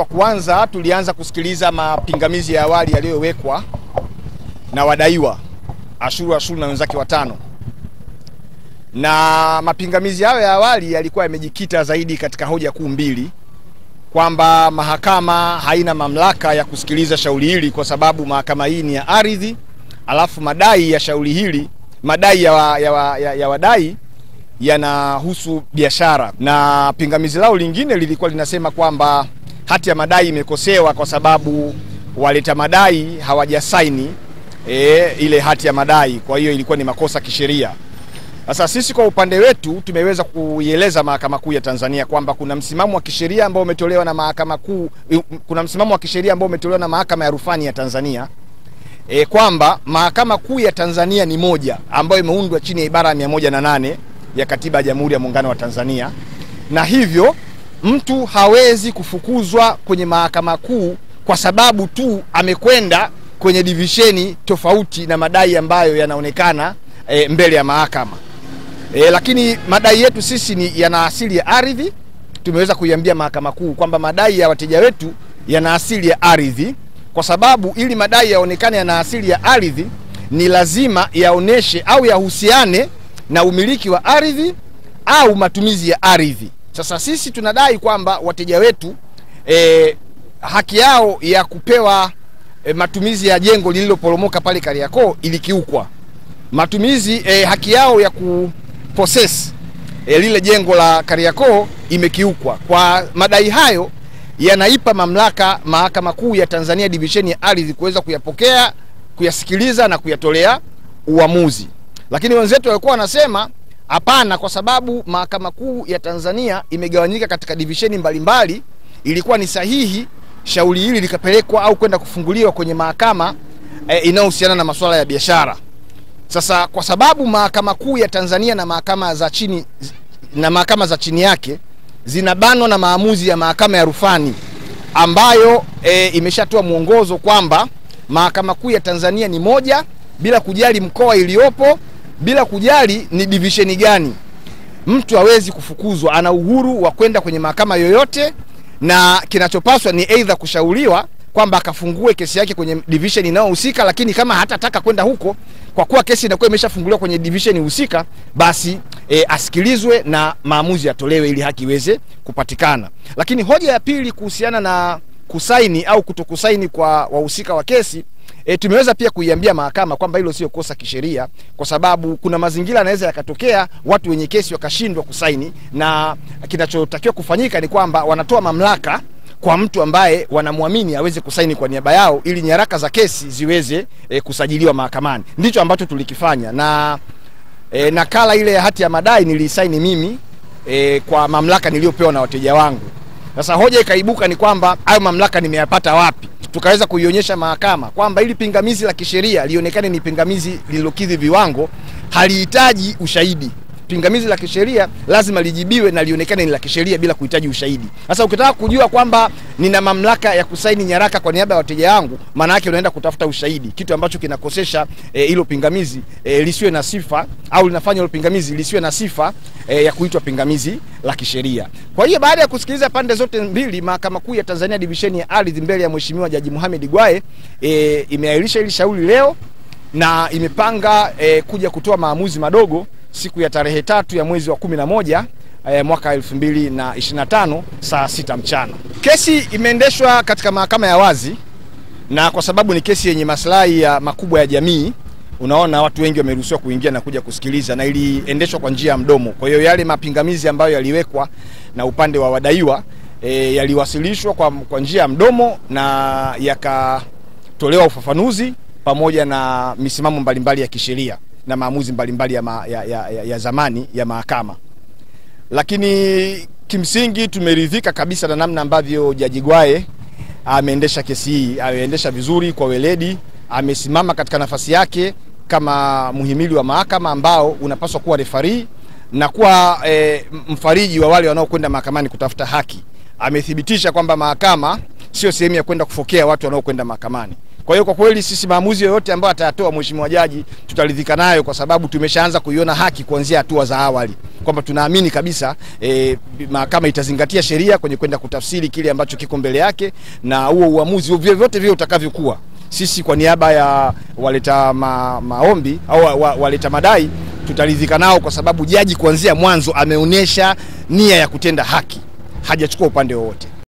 Kwa kuanza tulianza kusikiliza mapingamizi ya awali yaliyowekwa na wadaiwa Ashuru na wenzake watano. Na mapingamizi hayo ya awali yalikuwa yamejikita zaidi katika hoja kuu mbili, kwamba mahakama haina mamlaka ya kusikiliza shauri hili kwa sababu mahakama hii ni ya ardhi, alafu madai ya shauri hili, madai ya wadai yanahusu biashara. Na pingamizi lao lingine lilikuwa linasema kwamba hati ya madai imekosewa kwa sababu waleta madai hawajasaini ile hati ya madai, kwa hiyo ilikuwa ni makosa kisheria. Sasa sisi kwa upande wetu tumeweza kuieleza Mahakama Kuu ya Tanzania kwamba kuna msimamo wa kisheria ambao umetolewa na Mahakama Kuu, kuna msimamo wa kisheria ambao umetolewa na Mahakama ya Rufani ya Tanzania, kwamba Mahakama Kuu ya Tanzania ni moja ambayo imeundwa chini ya ibara ya 108 ya Katiba ya Jamhuri ya Muungano wa Tanzania, na hivyo mtu hawezi kufukuzwa kwenye Mahakama Kuu kwa sababu tu amekwenda kwenye divisheni tofauti na madai ambayo yanaonekana mbele ya mahakama. Lakini madai yetu sisi yana asili ya ardhi. Tumeweza kuiambia Mahakama Kuu kwamba madai ya wateja wetu yana asili ya ardhi, kwa sababu ili madai yaonekane yana asili ya ardhi ni lazima yaoneshe au yahusiane na umiliki wa ardhi au matumizi ya ardhi. Sasa sisi tunadai kwamba wateja wetu haki yao ya kupewa matumizi ya jengo lililoporomoka pale Kariakoo ilikiukwa. Matumizi haki yao ya kupossess lile jengo la Kariakoo imekiukwa. Kwa madai hayo yanaipa mamlaka Mahakama Kuu ya Tanzania divisheni ya ardhi kuweza kuyapokea, kuyasikiliza na kuyatolea uamuzi. Lakini wenzetu walikuwa wanasema hapana, kwa sababu Mahakama Kuu ya Tanzania imegawanyika katika divisheni mbalimbali, ilikuwa ni sahihi shauri hili likapelekwa au kwenda kufunguliwa kwenye mahakama inayohusiana na masuala ya biashara. Sasa kwa sababu Mahakama Kuu ya Tanzania na mahakama za chini yake zinabanwa na maamuzi ya Mahakama ya Rufani ambayo imeshatoa mwongozo kwamba Mahakama Kuu ya Tanzania ni moja bila kujali mkoa iliopo, bila kujali ni divisheni gani. Mtu hawezi kufukuzwa, ana uhuru wa kwenda kwenye mahakama yoyote, na kinachopaswa ni aidha kushauriwa kwamba akafungue kesi yake kwenye division inayohusika, lakini kama hatataka kwenda huko kwa kuwa kesi inakuwa imeshafunguliwa kwenye division husika, basi asikilizwe na maamuzi yatolewe ili haki iweze kupatikana. Lakini hoja ya pili kuhusiana na kusaini au kutokusaini kwa wahusika wa kesi, tumeweza pia kuiambia mahakama kwamba hilo sio kosa kisheria, kwa sababu kuna mazingira yanaweza yakatokea watu wenye kesi wakashindwa kusaini, na kinachotakiwa kufanyika ni kwamba wanatoa mamlaka kwa mtu ambaye wanamwamini aweze kusaini kwa niaba yao ili nyaraka za kesi ziweze kusajiliwa mahakamani. Ndicho ambacho tulikifanya, na nakala ile ya hati ya madai nilisaini mimi kwa mamlaka niliyopewa na wateja wangu. Sasa hoja ikaibuka ni kwamba hayo mamlaka nimeyapata wapi? Tukaweza kuionyesha mahakama kwamba ili pingamizi la kisheria lionekane ni pingamizi lililokidhi viwango, halihitaji ushahidi. Pingamizi la kisheria lazima lijibiwe na lionekane ni la kisheria bila kuhitaji ushahidi. Sasa ukitaka kujua kwamba nina mamlaka ya kusaini nyaraka kwa niaba ya wateja wangu, maana yake unaenda kutafuta ushahidi, kitu ambacho kinakosesha hilo pingamizi lisiwe na sifa, au linafanya hilo pingamizi lisiwe na sifa ya kuitwa pingamizi la kisheria. Kwa hiyo baada ya kusikiliza pande zote mbili, Mahakama Kuu ya Tanzania divisheni ya ardhi mbele ya Mheshimiwa Jaji Mohamed Gwae imeahirisha hili shauri leo na imepanga kuja kutoa maamuzi madogo siku ya tarehe 3 ya mwezi wa 11 mwaka 2025 saa 6 mchana. Kesi imeendeshwa katika mahakama ya wazi, na kwa sababu ni kesi yenye maslahi ya makubwa ya jamii, unaona watu wengi wameruhusiwa kuingia na kuja kusikiliza, na iliendeshwa kwa njia ya mdomo. Kwa hiyo yale mapingamizi ambayo yaliwekwa na upande wa wadaiwa yaliwasilishwa kwa njia ya mdomo na yakatolewa ufafanuzi pamoja na misimamo mbalimbali ya kisheria na maamuzi mbalimbali ya zamani ya mahakama. Lakini kimsingi tumeridhika kabisa na namna ambavyo Jaji Gwae ameendesha kesi hii. Ameendesha vizuri kwa weledi, amesimama katika nafasi yake kama muhimili wa mahakama ambao unapaswa kuwa referee na kuwa mfariji wa wale wanaokwenda mahakamani kutafuta haki. Amethibitisha kwamba mahakama sio sehemu ya kwenda kufokea watu wanaokwenda mahakamani. Kwa hiyo kwa kweli sisi maamuzi yoyote ambayo atayatoa mheshimiwa jaji tutaridhika nayo, kwa sababu tumeshaanza kuiona haki kuanzia hatua za awali, kwamba tunaamini kabisa mahakama itazingatia sheria kwenye kwenda kutafsiri kile ambacho kiko mbele yake, na huo uamuzi vyovyote vile utakavyokuwa, sisi kwa niaba ya waleta maombi au waleta madai tutaridhika nao, kwa sababu jaji kuanzia mwanzo ameonyesha nia ya kutenda haki, hajachukua upande wowote.